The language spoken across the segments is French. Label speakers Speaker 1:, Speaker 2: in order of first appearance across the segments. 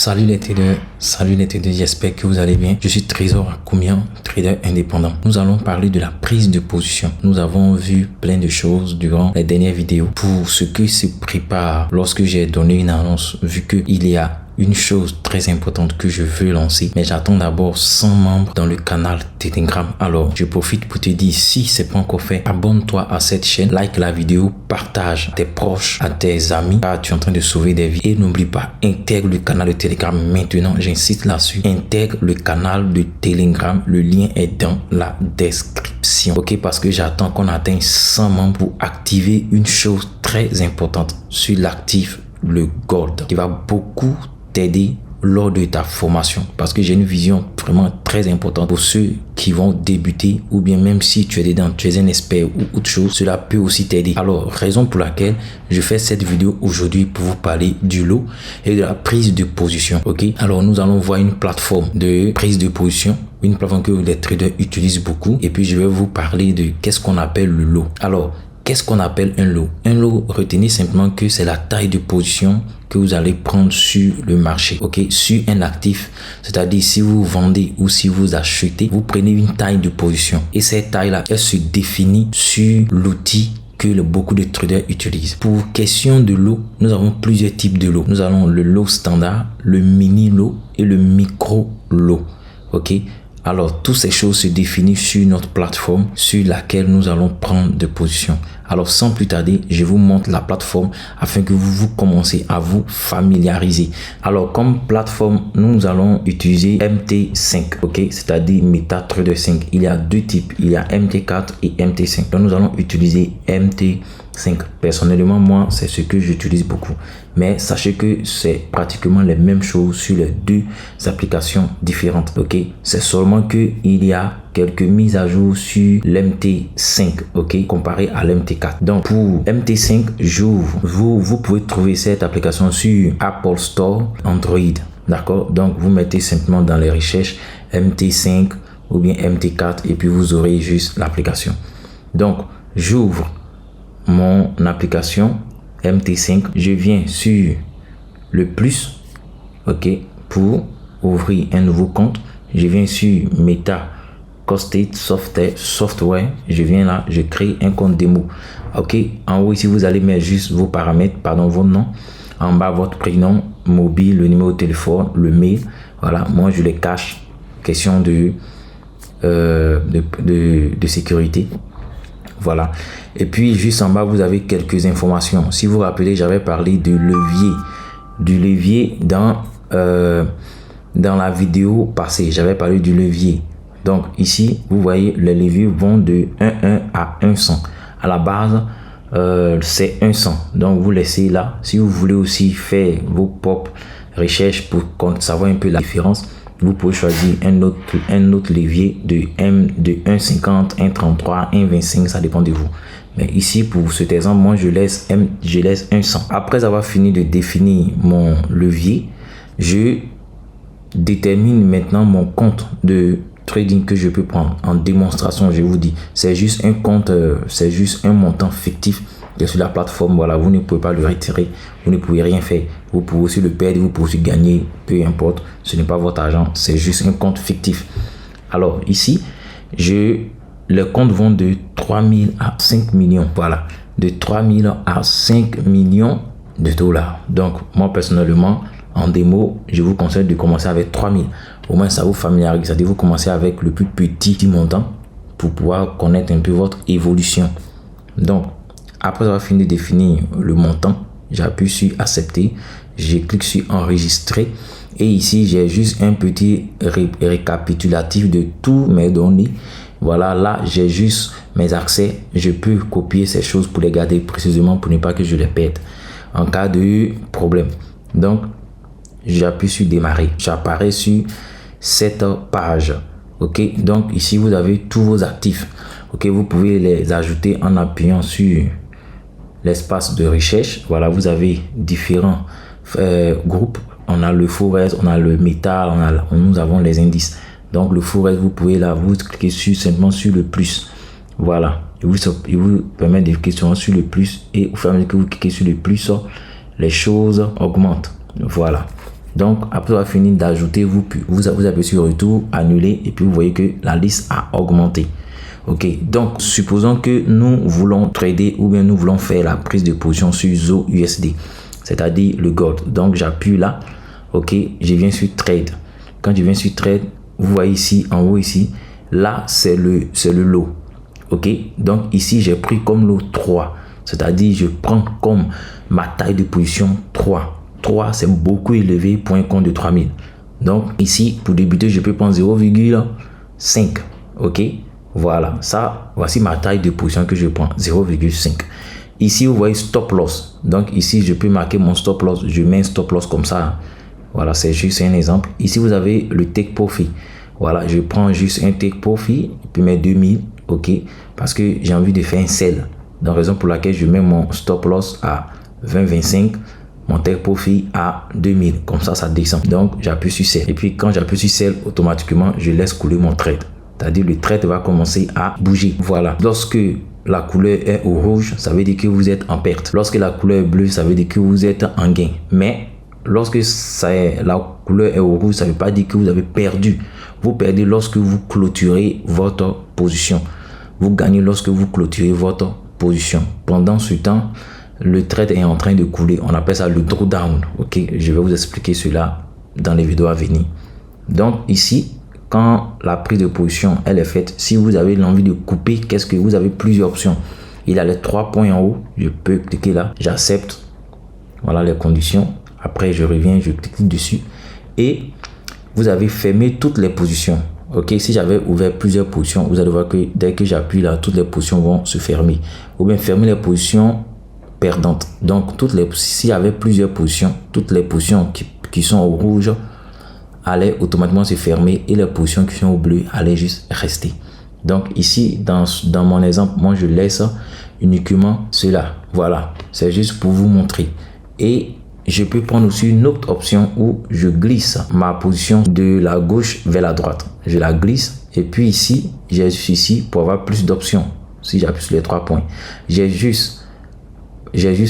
Speaker 1: Salut les traders, j'espère que vous allez bien. Je suis Trésor Akoumian, trader indépendant. Nous allons parler de la prise de position. Nous avons vu plein de choses durant les dernières vidéos. Pour ceux qui se préparent, lorsque j'ai donné une annonce, vu qu'il y a une chose très importante que je veux lancer, mais j'attends d'abord 100 membres dans le canal Telegram. Alors, je profite pour te dire, si c'est pas encore fait, abonne-toi à cette chaîne, like la vidéo, partage à tes proches, à tes amis, car tu es en train de sauver des vies. Et n'oublie pas, intègre le canal de Telegram maintenant, j'insiste là-dessus. Intègre le canal de Telegram, le lien est dans la description. Ok, parce que j'attends qu'on atteigne 100 membres pour activer une chose très importante sur l'actif, le gold, qui va beaucoup t'aider lors de ta formation, parce que j'ai une vision vraiment très importante pour ceux qui vont débuter, ou bien même si tu es dedans, tu es un expert ou autre chose, cela peut aussi t'aider. Alors, raison pour laquelle je fais cette vidéo aujourd'hui pour vous parler du lot et de la prise de position. Ok, alors nous allons voir une plateforme de prise de position, une plateforme que les traders utilisent beaucoup, et puis je vais vous parler de qu'est-ce qu'on appelle le lot. Alors, qu'est-ce qu'on appelle un lot? Un lot, retenez simplement que c'est la taille de position que vous allez prendre sur le marché, ok, sur un actif. C'est-à-dire, si vous vendez ou si vous achetez, vous prenez une taille de position. Et cette taille-là, elle se définit sur l'outil que beaucoup de traders utilisent. Pour question de lot, nous avons plusieurs types de lots. Nous avons le lot standard, le mini lot et le micro lot, ok. Alors, toutes ces choses se définissent sur notre plateforme sur laquelle nous allons prendre des positions. Alors, sans plus tarder, je vous montre la plateforme afin que vous commencez à vous familiariser. Alors, comme plateforme, nous allons utiliser MT5, ok, c'est-à-dire MetaTrader 5. Il y a deux types, il y a MT4 et MT5. Donc, nous allons utiliser MT5. Personnellement, moi, c'est ce que j'utilise beaucoup. Mais sachez que c'est pratiquement les mêmes choses sur les deux applications différentes. Ok, c'est seulement que il y a quelques mises à jour sur l'MT5, ok, comparé à l'MT4. Donc pour MT5, j'ouvre. Vous pouvez trouver cette application sur Apple Store, Android. D'accord. Donc vous mettez simplement dans les recherches MT5 ou bien MT4 et puis vous aurez juste l'application. Donc j'ouvre mon application MT5, je viens sur le plus, ok, pour ouvrir un nouveau compte. Je viens sur Meta Costed Software, je viens là, je crée un compte démo, ok. En haut ici vous allez mettre juste vos paramètres, pardon, votre nom, en bas votre prénom, mobile, le numéro de téléphone, le mail. Voilà, moi je les cache, question de sécurité. Voilà. Et puis juste en bas vous avez quelques informations. Si vous vous rappelez, j'avais parlé du levier dans la vidéo passée. J'avais parlé du levier. Donc ici vous voyez les leviers vont de 1,1 à 1,100. À la base c'est 1,100. Donc vous laissez là. Si vous voulez aussi faire vos propres recherches pour savoir un peu la différence, vous pouvez choisir un autre levier de 1,50, 1,33, 1,25, ça dépend de vous. Mais ici, pour cet exemple, moi, je laisse 1,100. Après avoir fini de définir mon levier, je détermine maintenant mon compte de trading que je peux prendre. En démonstration, je vous dis, c'est juste un compte, c'est juste un montant fictif sur la plateforme. Voilà, vous ne pouvez pas le retirer, vous ne pouvez rien faire. Vous pouvez aussi le perdre, vous pouvez aussi gagner, peu importe. Ce n'est pas votre argent, c'est juste un compte fictif. Alors ici, les comptes vont de 3 000 à 5 millions. Voilà, de 3 000 à 5 millions de dollars. Donc moi personnellement, en démo, je vous conseille de commencer avec 3 000. Au moins ça vous familiarise, c'est-à-dire vous commencez avec le plus petit montant pour pouvoir connaître un peu votre évolution. Donc après avoir fini de définir le montant, j'appuie sur accepter, je clique sur enregistrer et ici j'ai juste un petit récapitulatif de tous mes données. Voilà, là j'ai juste mes accès, je peux copier ces choses pour les garder précisément pour ne pas que je les perde en cas de problème. Donc j'appuie sur démarrer, j'apparais sur cette page, ok. Donc ici vous avez tous vos actifs, ok. Vous pouvez les ajouter en appuyant sur l'espace de recherche. Voilà, vous avez différents groupes. On a le forex, on a le métal, nous avons les indices. Donc le forex, vous pouvez là, vous cliquez simplement sur le plus. Voilà, il vous permet de cliquer sur le plus et au fur et à mesure que vous cliquez sur le plus, les choses augmentent. Voilà. Donc après avoir fini d'ajouter, vous appuyez sur retour, annuler et puis vous voyez que la liste a augmenté. Ok, donc supposons que nous voulons trader ou bien nous voulons faire la prise de position sur ZO USD, c'est-à-dire le gold. Donc j'appuie là, ok, je viens sur trade. Quand je viens sur trade, vous voyez ici en haut ici, là c'est le lot. Ok, donc ici j'ai pris comme lot 3, c'est-à-dire je prends comme ma taille de position 3. 3 c'est beaucoup élevé pour un compte de 3000. Donc ici pour débuter je peux prendre 0,5. ok, voilà, ça, voici ma taille de position que je prends, 0,5. Ici, vous voyez stop loss. Donc ici, je peux marquer mon stop loss. Je mets un stop loss comme ça. Voilà, c'est juste un exemple. Ici, vous avez le take profit. Voilà, je prends juste un take profit, puis mets 2000, ok, parce que j'ai envie de faire un sell. Donc, raison pour laquelle je mets mon stop loss à 20,25, mon take profit à 2000. Comme ça, ça descend. Donc, j'appuie sur sell. Et puis, quand j'appuie sur sell, automatiquement, je laisse couler mon trade. C'est-à-dire le trade va commencer à bouger. Voilà. Lorsque la couleur est au rouge, ça veut dire que vous êtes en perte. Lorsque la couleur est bleue, ça veut dire que vous êtes en gain. Mais lorsque la couleur est au rouge, ça ne veut pas dire que vous avez perdu. Vous perdez lorsque vous clôturez votre position. Vous gagnez lorsque vous clôturez votre position. Pendant ce temps, le trade est en train de couler. On appelle ça le drawdown. Ok, je vais vous expliquer cela dans les vidéos à venir. Donc ici, quand la prise de position elle est faite, si vous avez l'envie de couper, qu'est-ce que vous avez? Plusieurs options. Il y a les 3 points en haut, je peux cliquer là, j'accepte, voilà les conditions. Après je reviens, je clique dessus et vous avez fermé toutes les positions. Ok, si j'avais ouvert plusieurs positions, vous allez voir que dès que j'appuie là, toutes les positions vont se fermer. Ou bien fermer les positions perdantes. Donc s'il y avait plusieurs positions, toutes les positions qui sont au rouge allait automatiquement se fermer et les positions qui sont au bleu allaient juste rester. Donc ici, dans mon exemple, moi je laisse uniquement cela. Voilà, c'est juste pour vous montrer. Et je peux prendre aussi une autre option où je glisse ma position de la gauche vers la droite. Je la glisse et puis ici, j'ai juste ici pour avoir plus d'options. Si j'appuie sur les 3 points, j'ai juste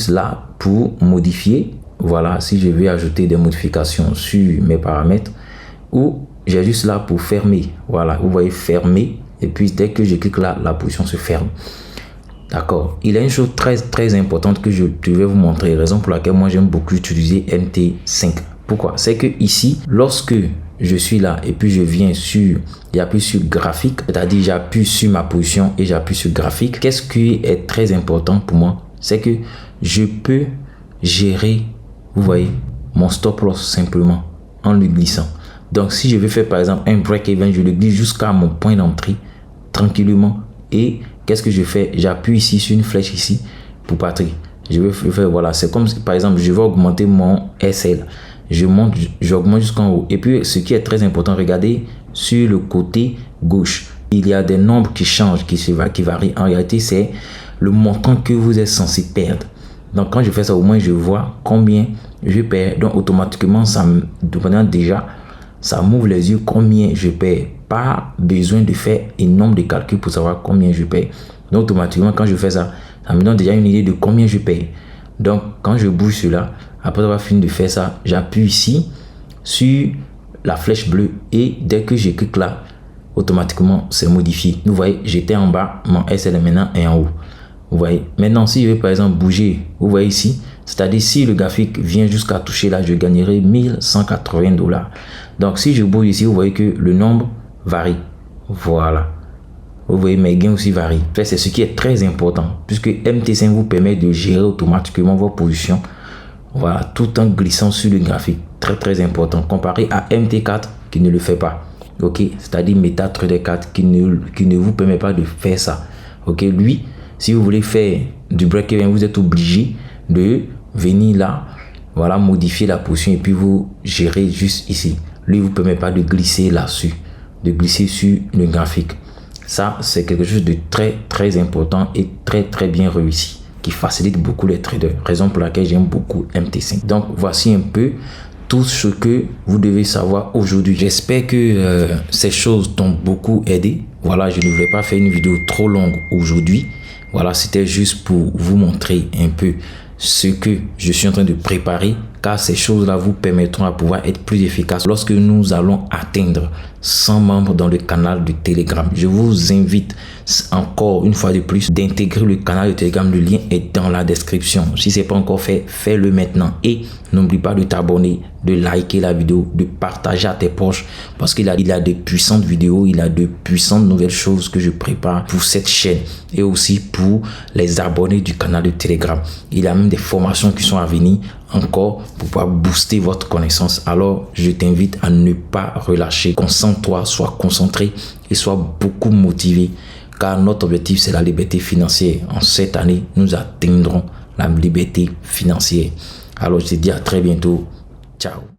Speaker 1: là pour modifier. Voilà, si je veux ajouter des modifications sur mes paramètres, ou j'ai juste là pour fermer. Voilà, vous voyez fermer et puis dès que je clique là, la position se ferme. D'accord. Il y a une chose très importante que je vais vous montrer, raison pour laquelle moi j'aime beaucoup utiliser MT5. Pourquoi? C'est que ici, lorsque je suis là et puis je viens sur, j'appuie sur graphique, c'est-à-dire j'appuie sur ma position et j'appuie sur graphique. Qu'est-ce qui est très important pour moi? C'est que je peux gérer, vous voyez, mon stop loss simplement en le glissant. Donc si je veux faire par exemple un break-even, je le glisse jusqu'à mon point d'entrée tranquillement. Et qu'est-ce que je fais? J'appuie ici sur une flèche ici pour partir. Je veux faire, voilà, c'est comme si, par exemple, je veux augmenter mon SL. Je monte, j'augmente jusqu'en haut. Et puis ce qui est très important, regardez sur le côté gauche. Il y a des nombres qui changent, qui varient. En réalité, c'est le montant que vous êtes censé perdre. Donc quand je fais ça, au moins je vois combien je perds. Donc automatiquement, ça me demande déjà, ça m'ouvre les yeux combien je perds. Pas besoin de faire énorme de calculs pour savoir combien je paye. Donc automatiquement quand je fais ça, ça me donne déjà une idée de combien je paye. Donc quand je bouge cela, après avoir fini de faire ça, j'appuie ici sur la flèche bleue et dès que je clique là, automatiquement c'est modifié. Vous voyez, j'étais en bas, mon SL maintenant est en haut. Vous voyez, maintenant si je veux par exemple bouger, vous voyez ici, c'est-à-dire si le graphique vient jusqu'à toucher là, je gagnerai $1180. Donc si je bouge ici, vous voyez que le nombre varie. Voilà. Vous voyez, mes gains aussi varient. C'est ce qui est très important puisque MT5 vous permet de gérer automatiquement vos positions. Voilà, tout en glissant sur le graphique. Très important. Comparé à MT4 qui ne le fait pas. Ok, c'est-à-dire MetaTrader 4 qui ne vous permet pas de faire ça. Ok, lui, si vous voulez faire du break-even, vous êtes obligé de venir là, voilà, modifier la position et puis vous gérez juste ici. Lui, vous permet pas de glisser là-dessus, de glisser sur le graphique. Ça, c'est quelque chose de très important et très bien réussi, qui facilite beaucoup les traders. Raison pour laquelle j'aime beaucoup MT5. Donc, voici un peu tout ce que vous devez savoir aujourd'hui. J'espère que ces choses t'ont beaucoup aidé. Voilà, je ne voulais pas faire une vidéo trop longue aujourd'hui. Voilà, c'était juste pour vous montrer un peu ce que je suis en train de préparer car ces choses-là vous permettront à pouvoir être plus efficace lorsque nous allons atteindre 100 membres dans le canal de Telegram. Je vous invite encore une fois de plus d'intégrer le canal de Telegram. Le lien est dans la description. Si ce n'est pas encore fait, fais-le maintenant. Et n'oublie pas de t'abonner, de liker la vidéo, de partager à tes proches parce qu'il a de puissantes vidéos, il a de puissantes nouvelles choses que je prépare pour cette chaîne et aussi pour les abonnés du canal de Telegram. Il y a même des formations qui sont à venir encore pour pouvoir booster votre connaissance. Alors, je t'invite à ne pas relâcher. Concentre-toi, sois concentré et sois beaucoup motivé car notre objectif, c'est la liberté financière. En cette année, nous atteindrons la liberté financière. Alors, je te dis à très bientôt. Ciao.